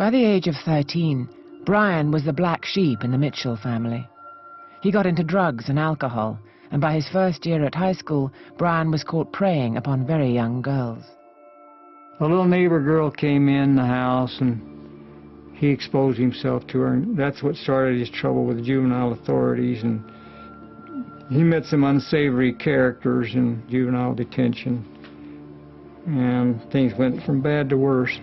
By the age of 13, Brian was the black sheep in the Mitchell family. He got into drugs and alcohol, and by his first year at high school, Brian was caught preying upon very young girls. A little neighbor girl came in the house and he exposed himself to her, and that's what started his trouble with the juvenile authorities. And he met some unsavory characters in juvenile detention, and things went from bad to worse.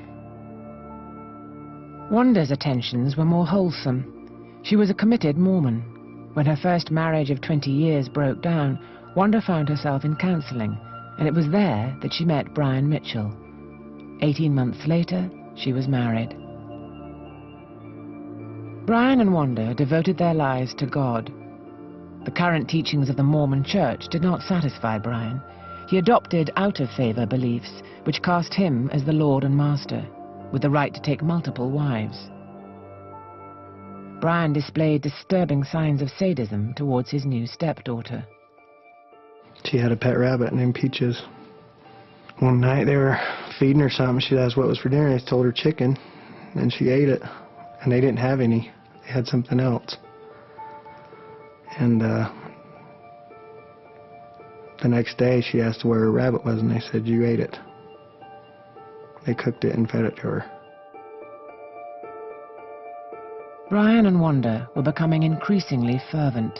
Wanda's attentions were more wholesome. She was a committed Mormon. When her first marriage of 20 years broke down, Wanda found herself in counseling, and it was there that she met Brian Mitchell. 18 months later, she was married. Brian and Wanda devoted their lives to God. The current teachings of the Mormon Church did not satisfy Brian. He adopted out-of-favor beliefs, which cast him as the Lord and Master, with the right to take multiple wives. Brian displayed disturbing signs of sadism towards his new stepdaughter. She had a pet rabbit named Peaches. One night they were feeding her something. She asked what was for dinner. They told her chicken, and she ate it. And they didn't have any. They had something else. And the next day she asked where her rabbit was, and they said, "You ate it." They cooked it and fed it to her. Brian and Wanda were becoming increasingly fervent.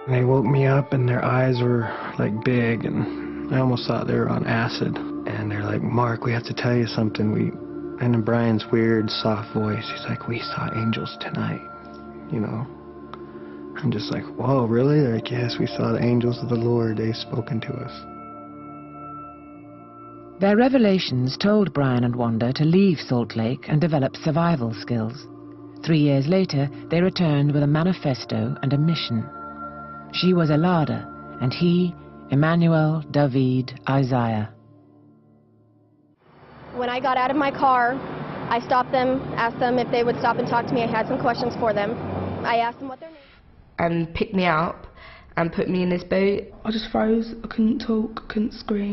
They woke me up and their eyes were like big, and I almost thought they were on acid. And they're like, "Mark, we have to tell you something." And in Brian's weird, soft voice, he's like, "We saw angels tonight," you know. I'm just like, "Whoa, really?" They're like, "Yes, we saw the angels of the Lord. They've spoken to us." Their revelations told Brian and Wanda to leave Salt Lake and develop survival skills. 3 years later, they returned with a manifesto and a mission. She was Elada, and he, Emmanuel David Isaiah. When I got out of my car, I stopped them, asked them if they would stop and talk to me. I had some questions for them. I asked them what their name was. And picked me up and put me in this boat. I just froze. I couldn't talk, I couldn't scream.